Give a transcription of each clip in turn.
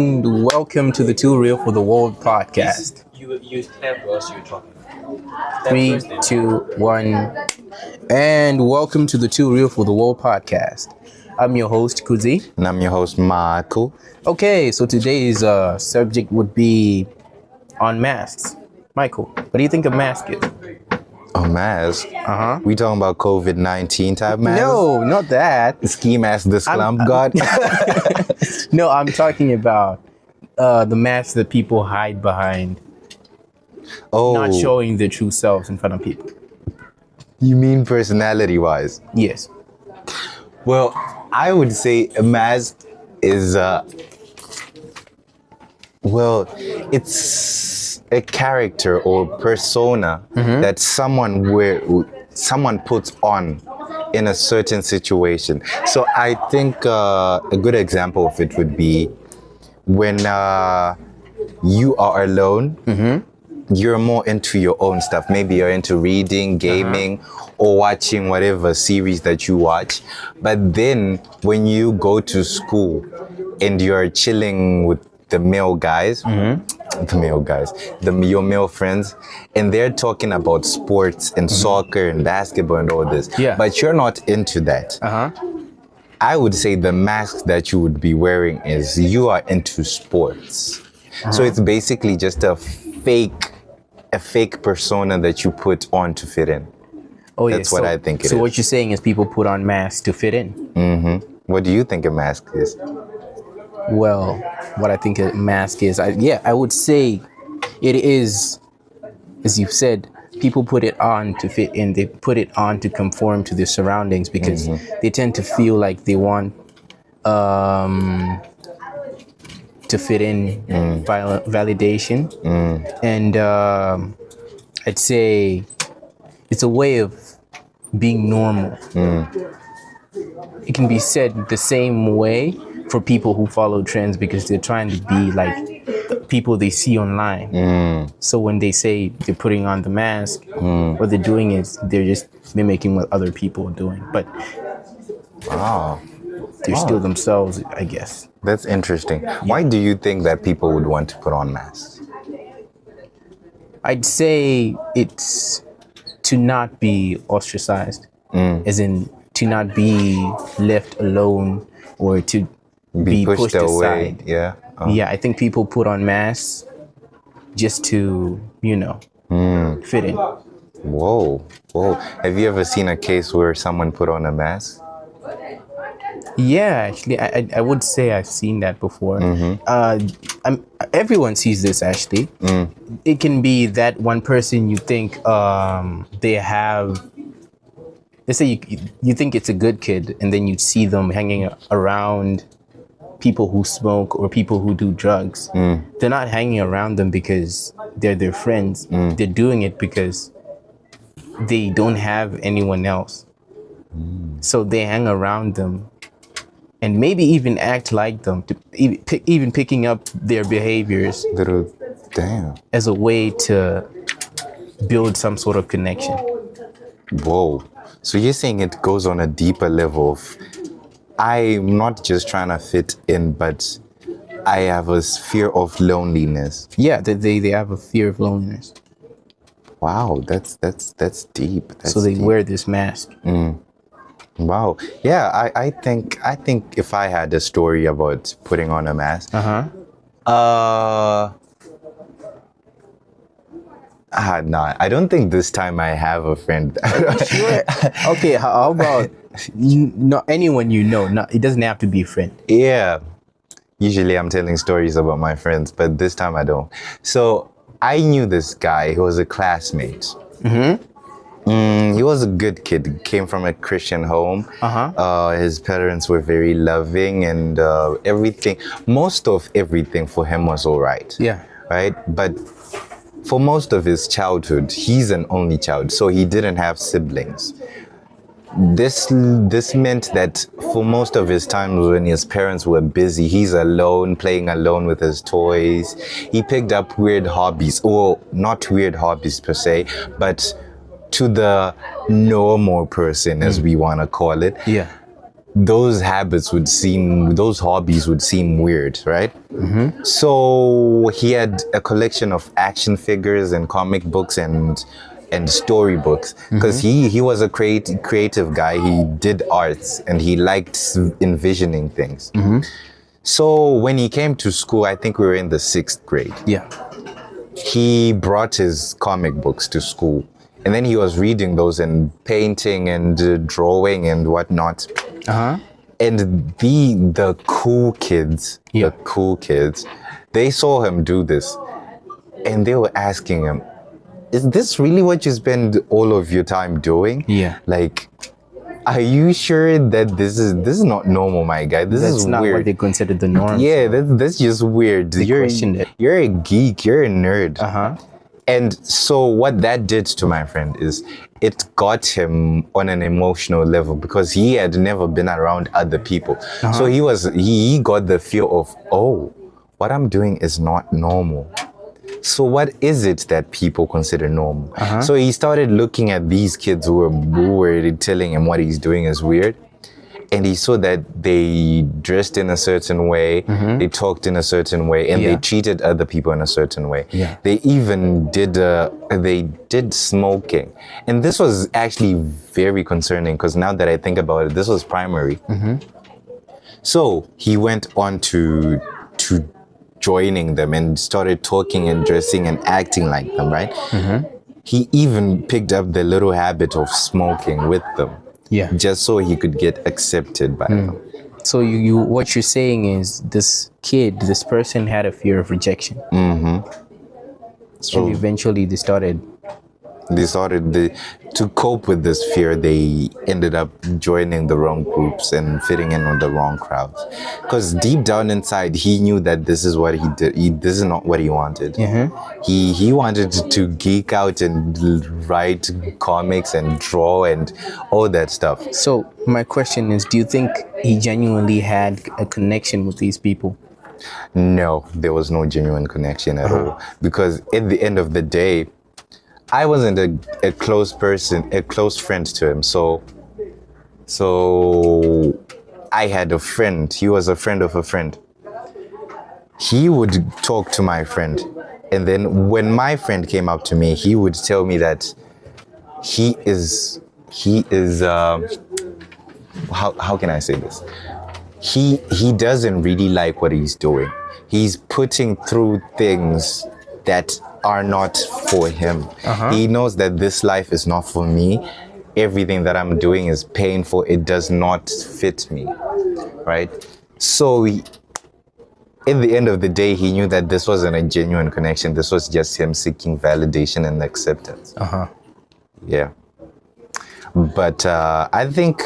and welcome to the Too Real for the World podcast. You clap whilst you're talking. Three, two, one, and welcome to the Too Real for the World podcast. I'm your host, Kudzi. And I'm your host, Michael. Okay, so today's subject would be on masks. Michael, what do you think a mask is? A mask? Uh-huh. We talking about COVID-19 type mask? No, not that. The ski mask the slump got? No, I'm talking about the mask that people hide behind. Oh. Not showing their true selves in front of people. You mean personality-wise? Yes. Well, I would say a mask is, it's a character or persona that someone puts on in a certain situation. So I think a good example of it would be when you are alone, you're more into your own stuff. Maybe you're into reading, gaming, or watching whatever series that you watch. But then when you go to school and you're chilling with the male guys, your male friends, and they're talking about sports and soccer and basketball and all this, but you're not into that. I would say the mask that you would be wearing is you are into sports. So it's basically just a fake persona that you put on to fit in. Oh, That's what I think it is. So what you're saying is people put on masks to fit in? What do you think a mask is? Well, what I think a mask is, I would say it is, as you've said, people put it on to fit in. They put it on to conform to their surroundings because they tend to feel like they want to fit in validation. And I'd say it's a way of being normal. It can be said the same way for people who follow trends because they're trying to be like the people they see online. So when they say they're putting on the mask, what they're doing is they're just mimicking what other people are doing. But they're still themselves, I guess. That's interesting. Why do you think that people would want to put on masks? I'd say it's to not be ostracized, as in to not be left alone or to be pushed away. aside. Yeah. Yeah, I think people put on masks just to, fit in. Whoa. Have you ever seen a case where someone put on a mask? Yeah, actually, I would say I've seen that before. Everyone sees this, actually. It can be that one person you think they have. Let's say you think it's a good kid, and then you see them hanging around people who smoke or people who do drugs. They're not hanging around them because they're their friends. They're doing it because they don't have anyone else. So they hang around them and maybe even act like them, even picking up their behaviors as a way to build some sort of connection. Whoa. So you're saying it goes on a deeper level of, I'm not just trying to fit in, but I have a fear of loneliness. Yeah, they have a fear of loneliness. Wow, that's deep. So they wear this mask. Wow. Yeah, I think if I had a story about putting on a mask, I don't think this time I have a friend. Sure. Okay, how about not anyone you know? It doesn't have to be a friend. Yeah. Usually I'm telling stories about my friends, but this time I don't. So I knew this guy who was a classmate. He was a good kid. He came from a Christian home. His parents were very loving and most of everything for him was all right. Yeah. Right? But for most of his childhood, he's an only child, so he didn't have siblings. This meant that for most of his time when his parents were busy, he's alone, playing alone with his toys. He picked up weird hobbies, or not weird hobbies per se, but to the normal person, as we want to call it. Yeah. those those hobbies would seem weird, right? So he had a collection of action figures and comic books and storybooks, because he was a creative guy. He did arts and he liked envisioning things. So when he came to school, I think we were in the 6th grade. Yeah. He brought his comic books to school, and then he was reading those and painting and drawing and whatnot. And the cool kids, they saw him do this, and they were asking him, "Is this really what you spend all of your time doing? Yeah. Like, are you sure that this is not normal, my guy? This That's is not weird." what they consider the norm. Yeah, that's just weird. Questioned it. You're a geek. You're a nerd. Uh-huh. And so what that did to my friend is it got him on an emotional level, because he had never been around other people. So he got the fear of, oh, what I'm doing is not normal. So what is it that people consider normal? So he started looking at these kids who were telling him what he's doing is weird. And he saw that they dressed in a certain way, they talked in a certain way, and they treated other people in a certain way. Yeah. They even did smoking. And this was actually very concerning, because now that I think about it, this was primary. So he went on to joining them and started talking and dressing and acting like them, right? He even picked up the little habit of smoking with them. Yeah. Just so he could get accepted by them. So you what you're saying is this person had a fear of rejection. So And eventually they started to cope with this fear, they ended up joining the wrong groups and fitting in with the wrong crowds. Because deep down inside, he knew that this is what he did. This is not what he wanted. He wanted to geek out and write comics and draw and all that stuff. So my question is, do you think he genuinely had a connection with these people? No, there was no genuine connection at all. Because at the end of the day, I wasn't a close friend to him. So I had a friend. He was a friend of a friend. He would talk to my friend. And then when my friend came up to me, he would tell me that he is how can I say this? He doesn't really like what he's doing. He's putting through things that are not for him. He knows that this life is not for me. Everything that I'm doing is painful. It does not fit me, right? So at the end of the day, he knew that this wasn't a genuine connection. This was just him seeking validation and acceptance. Yeah. But I think,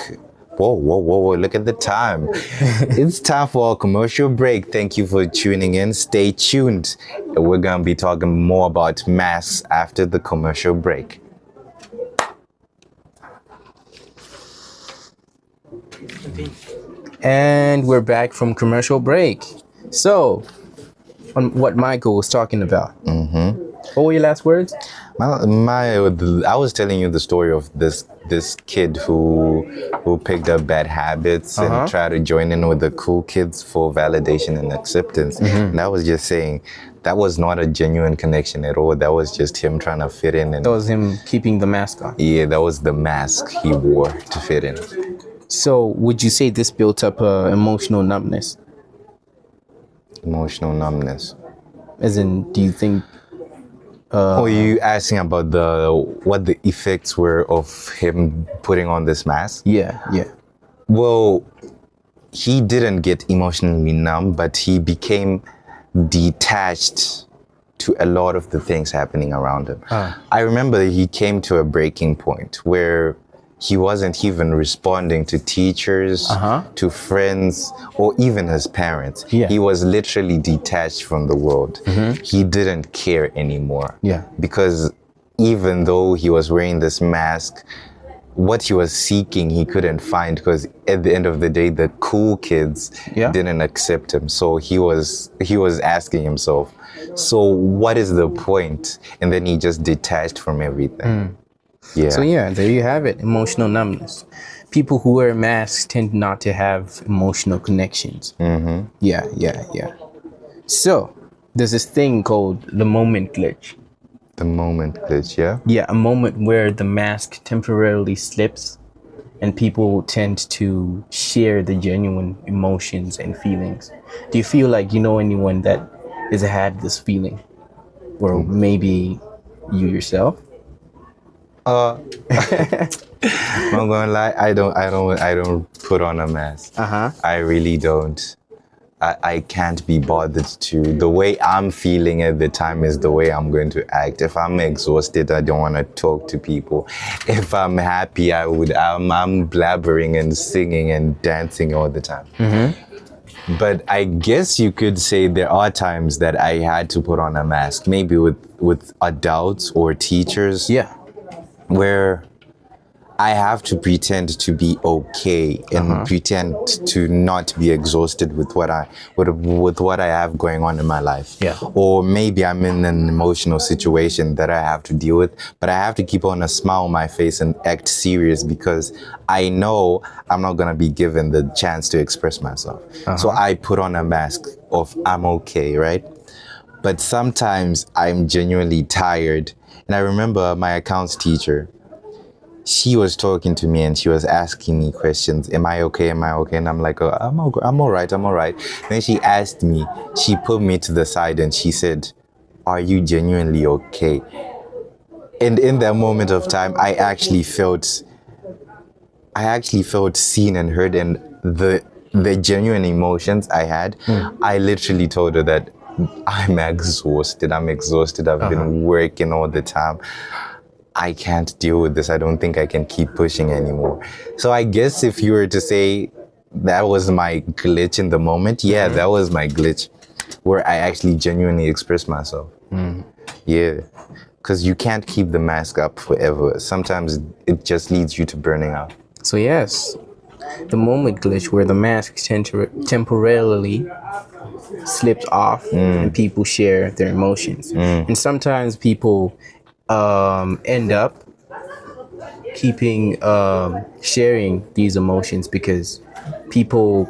whoa, look at the time. It's time for our commercial break. Thank you for tuning in. Stay tuned. We're going to be talking more about masks after the commercial break. And we're back from commercial break. So, on what Michael was talking about. What were your last words? I was telling you the story of this kid who picked up bad habits and tried to join in with the cool kids for validation and acceptance. And I was just saying that was not a genuine connection at all. That was just him trying to fit in. And That was him keeping the mask on. yeah, that was the mask he wore to fit in. So, would you say this built up emotional numbness? Emotional numbness. As in, do you think... Are you asking about what the effects were of him putting on this mask? Yeah. Well, he didn't get emotionally numb, but he became detached to a lot of the things happening around him. I remember he came to a breaking point where he wasn't even responding to teachers, to friends, or even his parents. Yeah. He was literally detached from the world. He didn't care anymore. Yeah. Because even though he was wearing this mask, what he was seeking, he couldn't find, because at the end of the day, the cool kids didn't accept him. So he was asking himself, so what is the point? And then he just detached from everything. Yeah. So yeah, there you have it, emotional numbness. people who wear masks tend not to have emotional connections. Mm-hmm. Yeah. So there's this thing called the moment glitch. The moment glitch, yeah? Yeah, a moment where the mask temporarily slips and people tend to share the genuine emotions and feelings. Do you feel like you know anyone that has had this feeling? Or maybe you yourself? I'm not gonna lie, I don't put on a mask. I really don't. I can't be bothered to. The way I'm feeling at the time is the way I'm going to act. If I'm exhausted, I don't want to talk to people. If I'm happy, I'm blabbering and singing and dancing all the time. But I guess you could say there are times that I had to put on a mask, maybe with adults or teachers. Yeah. Where I have to pretend to be okay and pretend to not be exhausted with what I have going on in my life. Yeah. Or maybe I'm in an emotional situation that I have to deal with, but I have to keep on a smile on my face and act serious because I know I'm not gonna be given the chance to express myself. So I put on a mask of I'm okay, right? But sometimes I'm genuinely tired. And I remember my accounts teacher, she was talking to me and she was asking me questions. Am I okay? Am I okay? And I'm like, oh, I'm all right. Then she asked me, she put me to the side and she said, are you genuinely okay? And in that moment of time, I actually felt seen and heard, and the genuine emotions I had, I literally told her that I'm exhausted. I've been working all the time. I can't deal with this. I don't think I can keep pushing anymore. So I guess if you were to say that was my glitch in the moment, yeah, that was my glitch where I actually genuinely expressed myself. Yeah, because you can't keep the mask up forever. Sometimes it just leads you to burning out. So yes, the moment glitch where the mask temporarily slips off and people share their emotions. And sometimes people end up keeping sharing these emotions because people,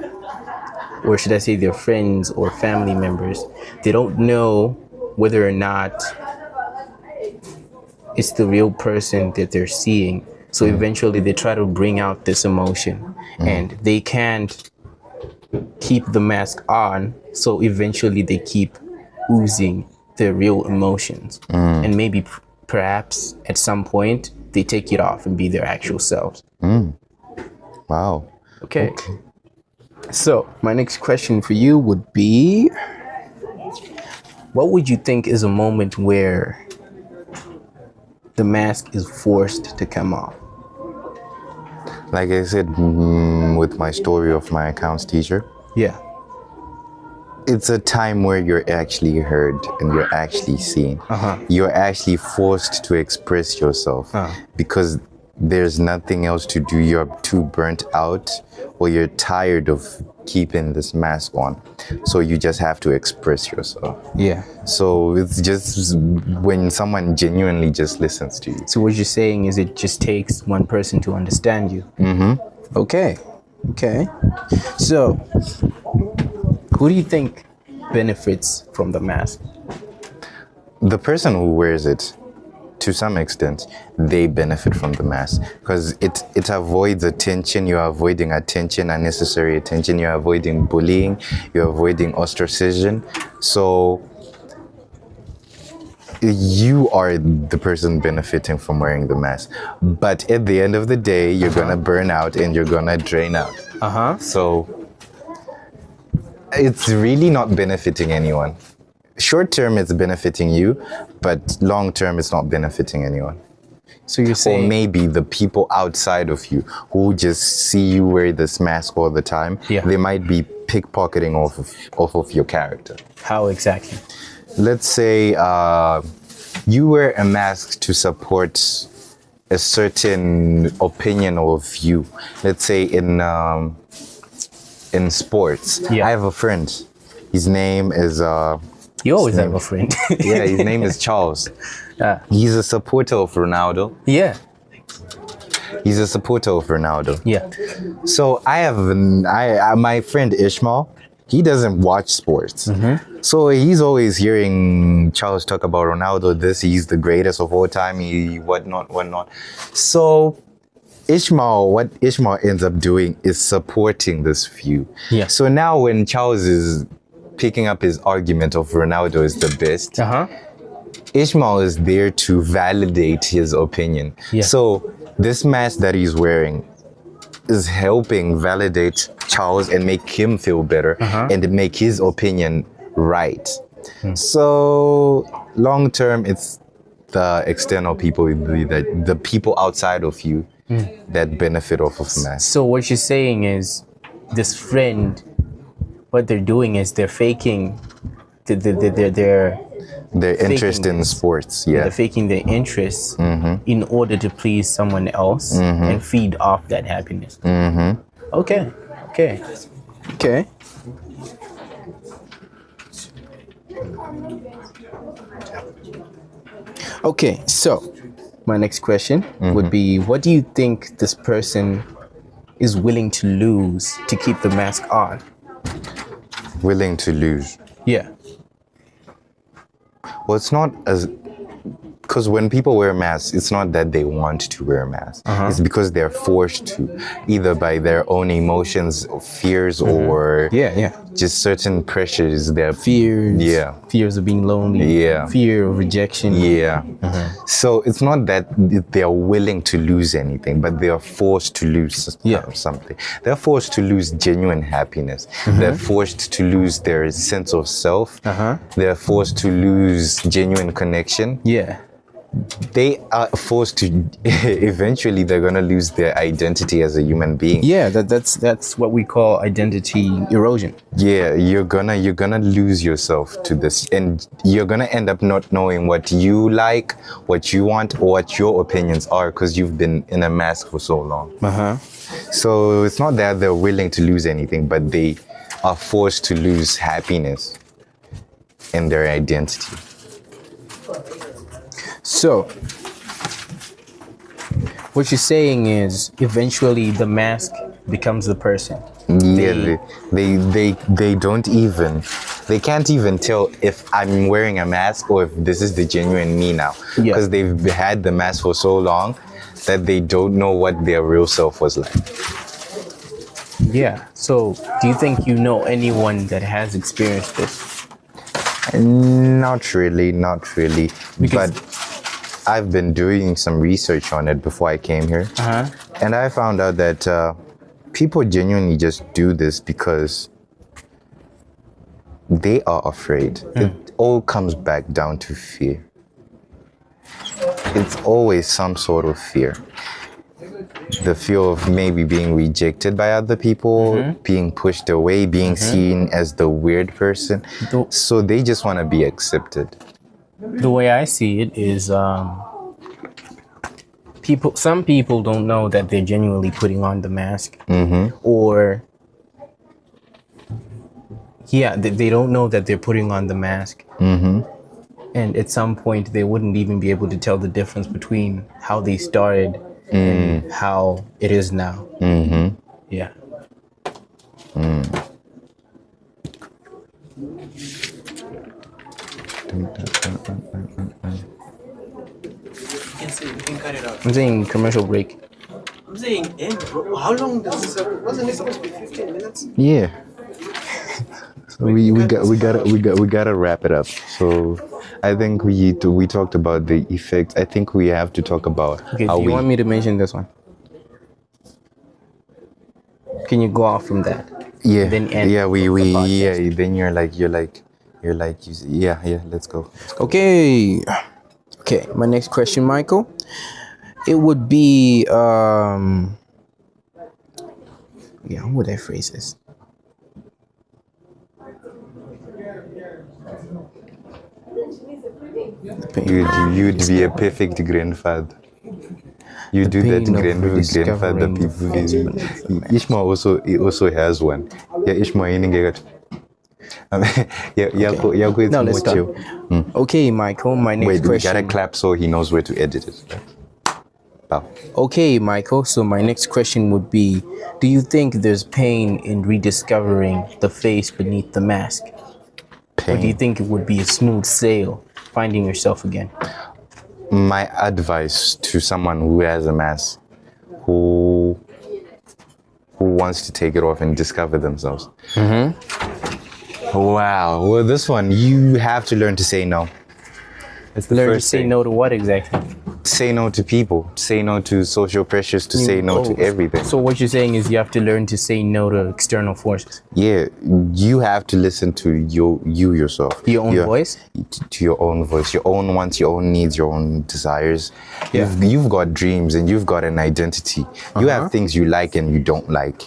or should I say their friends or family members, they don't know whether or not it's the real person that they're seeing. So eventually they try to bring out this emotion and they can't keep the mask on. So eventually they keep oozing their real emotions. And maybe perhaps at some point they take it off and be their actual selves. Wow. Okay. So my next question for you would be, what would you think is a moment where the mask is forced to come off? Like I said, with my story of my accounts teacher, Yeah. it's a time where you're actually heard and you're actually seen. You're actually forced to express yourself because there's nothing else to do. You're too burnt out or you're tired of keeping this mask on. So you just have to express yourself. Yeah. So it's just when someone genuinely just listens to you. So what you're saying is it just takes one person to understand you. Okay. So who do you think benefits from the mask? The person who wears it, to some extent, they benefit from the mask because it avoids attention. You're avoiding attention, unnecessary attention. You're avoiding bullying. You're avoiding ostracism. So you are the person benefiting from wearing the mask. But at the end of the day, you're gonna burn out and you're gonna drain out. So it's really not benefiting anyone. Short term, it's benefiting you, but long term, it's not benefiting anyone. So you're saying, or maybe the people outside of you who just see you wear this mask all the time, they might be pickpocketing off of your character. How exactly? Let's say you wear a mask to support a certain opinion or view. Let's say in sports. I have a friend. His name is... You always have a friend. Yeah, his name is Charles. He's a supporter of Ronaldo. Yeah. He's a supporter of Ronaldo. Yeah. So my friend Ishmael, he doesn't watch sports. So he's always hearing Charles talk about Ronaldo, he's the greatest of all time, whatnot. So what Ishmael ends up doing is supporting this view. Yeah. So now when Charles is picking up his argument of Ronaldo is the best, Ishmael is there to validate his opinion. Yeah. So this mask that he's wearing is helping validate Charles and make him feel better and make his opinion right. So long term, it's the external people, the people outside of you that benefit off of mask. So what you're saying is, this friend, what they're doing is they're faking Their interest in sports, they're faking their interests in order to please someone else and feed off that happiness. Okay. Okay, so my next question would be, what do you think this person is willing to lose to keep the mask on? Willing to lose. Yeah. Well, it's not as... Because when people wear masks, it's not that they want to wear a mask. It's because they're forced to, either by their own emotions, or fears, or just certain pressures. Their Fears of being lonely. Yeah. Fear of rejection. Yeah. So it's not that they're willing to lose anything, but they are forced to lose something. They're forced to lose genuine happiness. They're forced to lose their sense of self. They're forced to lose genuine connection. Yeah. They are forced to eventually they're gonna lose their identity as a human being. Yeah, that's what we call identity erosion. Yeah, you're gonna lose yourself to this, and you're gonna end up not knowing what you like, what you want, or what your opinions are, because you've been in a mask for so long. So it's not that they're willing to lose anything, but they are forced to lose happiness and their identity. So, what you're saying is, eventually the mask becomes the person. Yeah, they don't even, they can't even tell if I'm wearing a mask or if this is the genuine me now. Because they've had the mask for so long that they don't know what their real self was like. Yeah. So, do you think you know anyone that has experienced this? Not really. Because but I've been doing some research on it before I came here. And I found out that people genuinely just do this because they are afraid. It all comes back down to fear. It's always some sort of fear. The fear of maybe being rejected by other people, being pushed away, being seen as the weird person. So they just want to be accepted. The way I see it is, some people don't know that they're genuinely putting on the mask, or they don't know that they're putting on the mask, and at some point they wouldn't even be able to tell the difference between how they started and how it is now. Yeah. You can cut it out. I'm saying commercial break. I'm saying end, bro. How long does this? Wasn't it supposed to be 15 minutes? Yeah. So we gotta wrap it up. So I think we talked about the effects. I think we have to talk about Okay, do you want me to mention this one? Can you go off from that? Yeah. Then end Yeah, the podcast. then you're like, let's go. Okay. Okay, my next question, Michael. It would be how would I phrase this? You'd be a perfect grandfather. You do that grandfather people. Ishmael also has one. Yeah, Ishmael No, let's start. Okay, Michael, my next Wait, we question. gotta clap so he knows where to edit it. Bow. Okay, Michael. So my next question would be, do you think there's pain in rediscovering the face beneath the mask? Or do you Pain. think it would be a smooth sail finding yourself again? My advice to someone who has a mask, who wants to take it off and discover themselves. Wow. Well, this one, you have to learn to say no. It's the Learn to first say thing. no to what exactly? Say no to people. Say no to social pressures. To say no to everything. So what you're saying is you have to learn to say no to external forces. Yeah, you have to listen to you yourself. Your own voice? To your own voice, your own wants, your own needs, your own desires. Yeah. You've got dreams and you've got an identity. You have things you like and you don't like.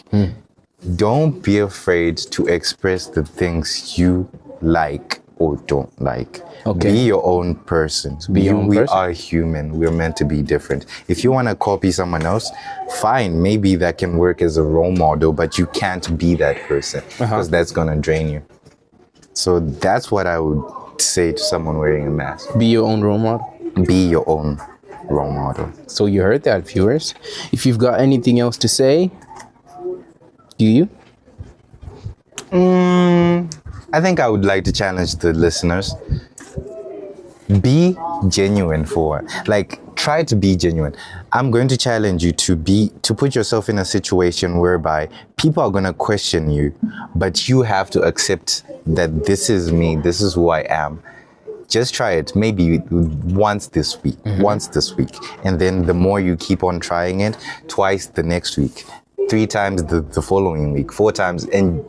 Don't be afraid to express the things you like or don't like. Okay. Be your own person. Be your own we person. are human. We're meant to be different. If you want to copy someone else, fine. Maybe that can work as a role model, but you can't be that person because that's going to drain you. So that's what I would say to someone wearing a mask. Be your own role model. Be your own role model. So you heard that, viewers. If you've got anything else to say, do you? I think I would like to challenge the listeners. Be genuine try to be genuine. I'm going to challenge you to put yourself in a situation whereby people are going to question you, but you have to accept that this is me, this is who I am. Just try it maybe once this week, and then the more you keep on trying it, twice the next week, 3 times the following week, 4 times, and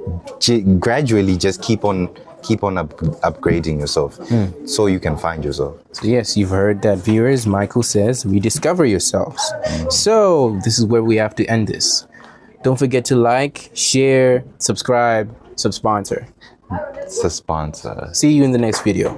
gradually just keep on upgrading yourself so you can find yourself. So yes, you've heard that, viewers. Michael says, rediscover yourselves. So this is where we have to end this. Don't forget to like, share, subscribe, subsponsor. It's a sponsor. See you in the next video.